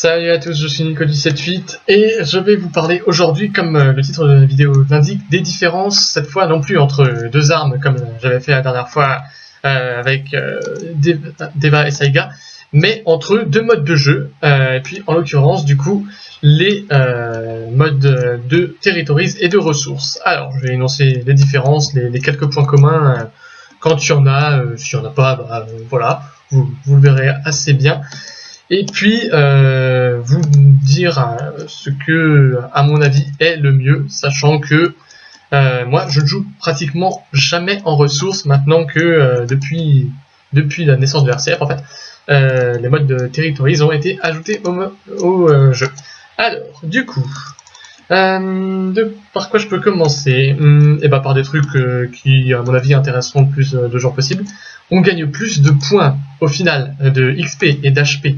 Salut à tous, je suis Nico178 et je vais vous parler aujourd'hui, comme le titre de la vidéo l'indique, des différences, cette fois non plus entre deux armes comme j'avais fait la dernière fois avec Deva et Saiga, mais entre deux modes de jeu, et puis en l'occurrence du coup les modes de territories et de ressources. Alors je vais énoncer les différences, les quelques points communs, quand il y en a, s'il n'y en a pas, voilà, vous le verrez assez bien. Et puis vous dire ce que, à mon avis, est le mieux, sachant que moi je ne joue pratiquement jamais en ressources maintenant que depuis la naissance de RCF en fait. Les modes de territories ont été ajoutés au jeu. Alors, du coup, par quoi je peux commencer? Et par des trucs qui, à mon avis, intéresseront le plus de gens possible. On gagne plus de points au final de XP et d'HP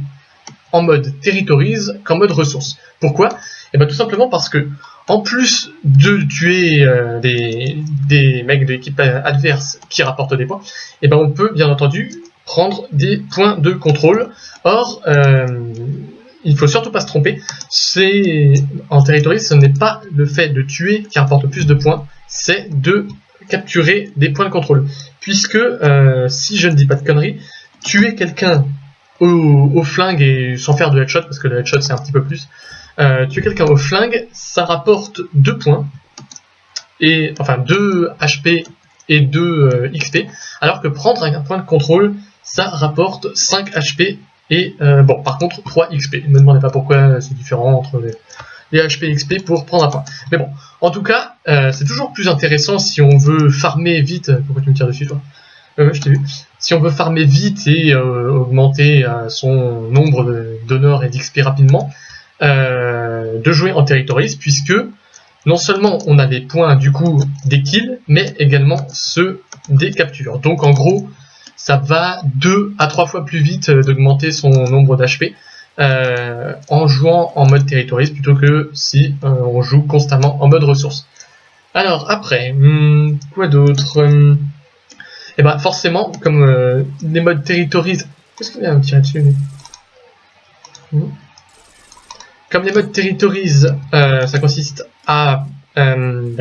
en mode territories qu'en mode ressources. Pourquoi? Tout simplement parce que, en plus de tuer des mecs de l'équipe adverse qui rapportent des points, on peut bien entendu prendre des points de contrôle. Or, il faut surtout pas se tromper, en territories, ce n'est pas le fait de tuer qui rapporte plus de points, c'est de capturer des points de contrôle. Puisque, si je ne dis pas de conneries, tuer quelqu'un au flingue et sans faire de headshot, parce que le headshot c'est un petit peu plus, tuer quelqu'un au flingue, ça rapporte 2 points, enfin 2 HP et 2 XP, alors que prendre un point de contrôle, ça rapporte 5 HP et, par contre 3 XP. Ne me demandez pas pourquoi c'est différent entre les HP et XP pour prendre un point. Mais bon, en tout cas, c'est toujours plus intéressant si on veut farmer vite. Pourquoi tu me tires dessus, toi? Je t'ai vu. Si on veut farmer vite et augmenter son nombre d'honneurs et d'XP rapidement, de jouer en territories, puisque non seulement on a les points du coup des kills, mais également ceux des captures. Donc en gros, ça va 2 à 3 fois plus vite d'augmenter son nombre d'HP en jouant en mode territories plutôt que si on joue constamment en mode ressources. Alors après, quoi d'autre? Forcément, comme les modes territories... Qu'est-ce qu'il y a à me tirer dessus? Comme les modes territories, ça consiste à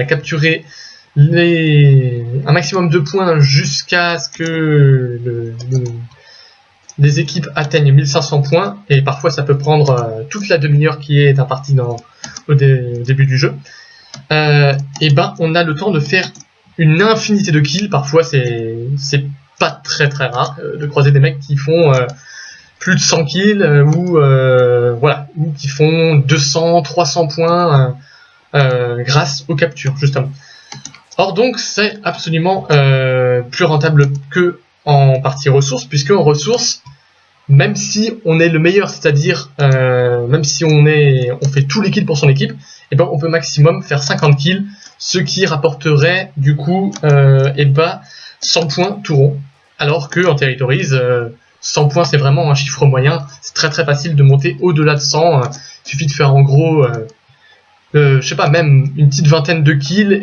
capturer un maximum de points jusqu'à ce que les équipes atteignent 1500 points, et parfois ça peut prendre toute la demi-heure qui est impartie au début du jeu. On a le temps de faire une infinité de kills. Parfois c'est pas très rare de croiser des mecs qui font plus de 100 kills ou qui font 200, 300 points grâce aux captures justement. Or donc c'est absolument plus rentable que en partie ressources, puisque en ressources, même si on est le meilleur, c'est-à-dire même si on fait tous les kills pour son équipe, on peut maximum faire 50 kills, ce qui rapporterait du coup 100 points tout rond. Alors que en territories, 100 points c'est vraiment un chiffre moyen, c'est très facile de monter au-delà de 100, il suffit de faire en gros, je sais pas, même une petite vingtaine de kills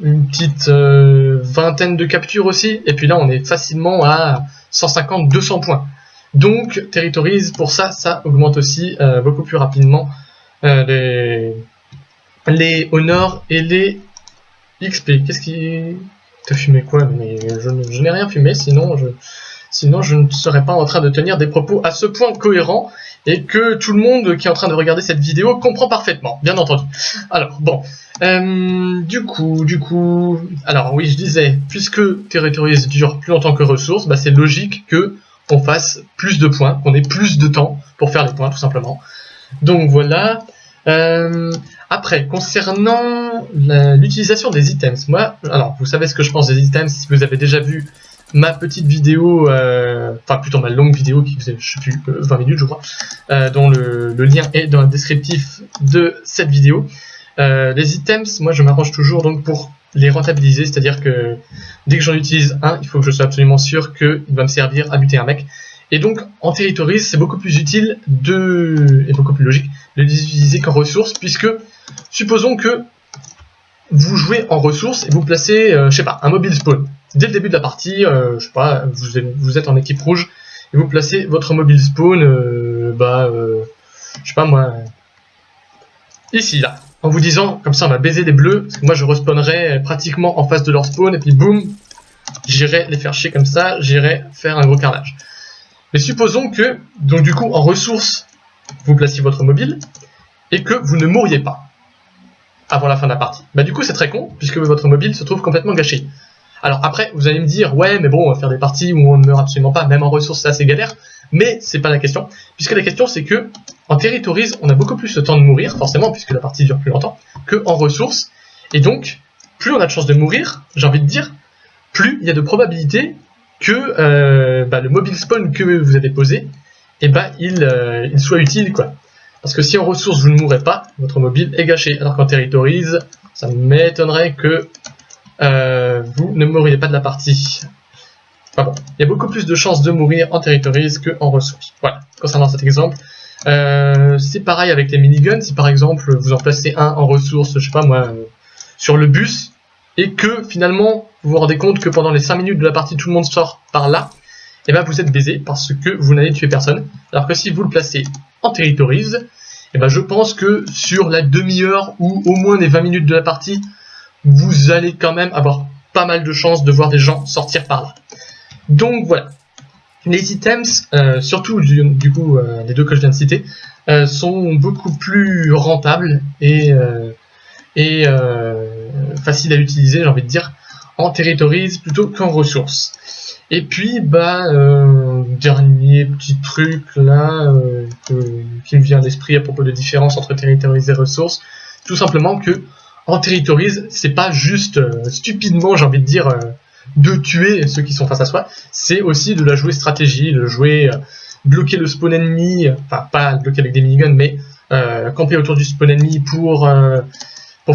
une petite vingtaine de captures aussi, et puis là on est facilement à 150-200 points. Donc territories, pour ça augmente aussi beaucoup plus rapidement les honneurs et les XP. Qu'est-ce qui... T'as fumé quoi? Mais je n'ai rien fumé, sinon je ne serais pas en train de tenir des propos à ce point cohérents et que tout le monde qui est en train de regarder cette vidéo comprend parfaitement, bien entendu. Alors, bon, du coup, alors oui, je disais, puisque territories dure plus longtemps que ressources, c'est logique que on fasse plus de points, qu'on ait plus de temps pour faire les points, tout simplement. Donc voilà. Après, concernant l'utilisation des items, moi, alors vous savez ce que je pense des items si vous avez déjà vu ma petite vidéo, enfin plutôt ma longue vidéo qui faisait, je sais plus, 20 minutes je crois, dont le lien est dans le descriptif de cette vidéo. Les items, moi je m'arrange toujours donc pour les rentabiliser, c'est-à-dire que dès que j'en utilise un, il faut que je sois absolument sûr qu'il va me servir à buter un mec. Et donc en territories, c'est beaucoup plus utile et beaucoup plus logique de les utiliser qu'en ressources, puisque supposons que vous jouez en ressources et vous placez, je sais pas, un mobile spawn. Dès le début de la partie, je sais pas, vous êtes en équipe rouge et vous placez votre mobile spawn, je sais pas moi, ici là, en vous disant, comme ça on va baiser des bleus, parce que moi je respawnerai pratiquement en face de leur spawn, et puis boum, j'irai les faire chier comme ça, j'irai faire un gros carnage. Mais supposons que, donc du coup en ressources, vous placiez votre mobile, et que vous ne mouriez pas avant la fin de la partie. Bah du coup c'est très con, puisque votre mobile se trouve complètement gâché. Alors après, vous allez me dire, ouais mais bon, on va faire des parties où on ne meurt absolument pas, même en ressources c'est assez galère, mais c'est pas la question, puisque la question c'est que, en Territories, on a beaucoup plus de temps de mourir, forcément, puisque la partie dure plus longtemps, que en ressources, et donc, plus on a de chances de mourir, j'ai envie de dire, plus il y a de probabilité que le mobile spawn que vous avez posé, il soit utile, quoi. Parce que si en ressources vous ne mourrez pas, votre mobile est gâché. Alors qu'en Territories, ça m'étonnerait que vous ne mouriez pas de la partie. Enfin bon, il y a beaucoup plus de chances de mourir en Territories qu'en ressources. Voilà, concernant cet exemple. C'est pareil avec les miniguns. Si par exemple vous en placez un en ressources, je sais pas moi, sur le bus, et que finalement vous vous rendez compte que pendant les 5 minutes de la partie tout le monde sort par là, et ben vous êtes baisé parce que vous n'allez tuer personne. Alors que si vous le placez en Territories, et ben je pense que sur la demi-heure ou au moins les 20 minutes de la partie, vous allez quand même avoir pas mal de chances de voir des gens sortir par là. Donc voilà. Les items, surtout du coup les deux que je viens de citer, sont beaucoup plus rentables et faciles à utiliser, j'ai envie de dire, en Territories plutôt qu'en ressources. Et puis, dernier petit truc là qui me vient à l'esprit à propos de différence entre Territories et ressources, tout simplement que en Territories, c'est pas juste stupidement, j'ai envie de dire, de tuer ceux qui sont face à soi, c'est aussi de la jouer stratégie, de jouer bloquer le spawn ennemi, enfin pas bloquer avec des miniguns, mais camper autour du spawn ennemi pour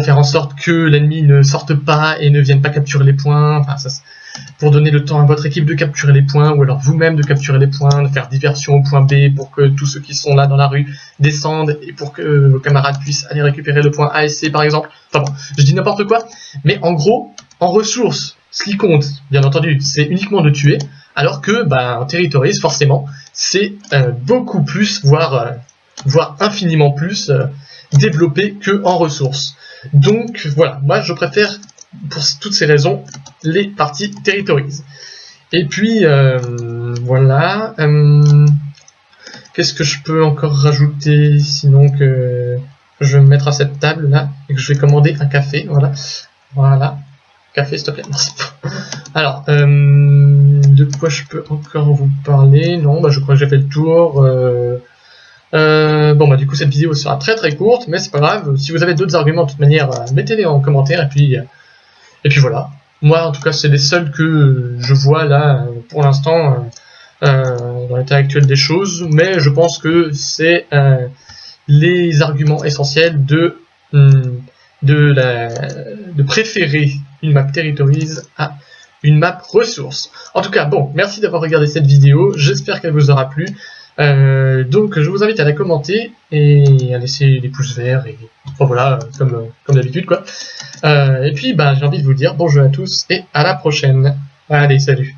faire en sorte que l'ennemi ne sorte pas et ne vienne pas capturer les points, enfin, pour donner le temps à votre équipe de capturer les points, ou alors vous-même de capturer les points, de faire diversion au point B pour que tous ceux qui sont là dans la rue descendent et pour que vos camarades puissent aller récupérer le point A et C par exemple. Enfin bon, je dis n'importe quoi, mais en gros, en ressources, ce qui compte, bien entendu, c'est uniquement de tuer, alors que en Territories, forcément, c'est beaucoup plus, voire infiniment plus développé que en ressources. Donc voilà, moi je préfère, pour toutes ces raisons, les parties Territories. Et puis voilà, qu'est-ce que je peux encore rajouter sinon que je vais me mettre à cette table là et que je vais commander un café, voilà, café s'il te plaît, merci. Alors, de quoi je peux encore vous parler? Non, je crois que j'ai fait le tour. Du coup cette vidéo sera très très courte, mais c'est pas grave. Si vous avez d'autres arguments, de toute manière, mettez-les en commentaire, et puis voilà. Moi en tout cas c'est les seuls que je vois là pour l'instant dans l'état actuel des choses, mais je pense que c'est les arguments essentiels de préférer une map Territories à une map ressources. En tout cas, bon, merci d'avoir regardé cette vidéo, j'espère qu'elle vous aura plu. Donc je vous invite à la commenter et à laisser des pouces verts et enfin, voilà, comme d'habitude quoi. Et puis j'ai envie de vous dire bonjour à tous et à la prochaine. Allez, salut.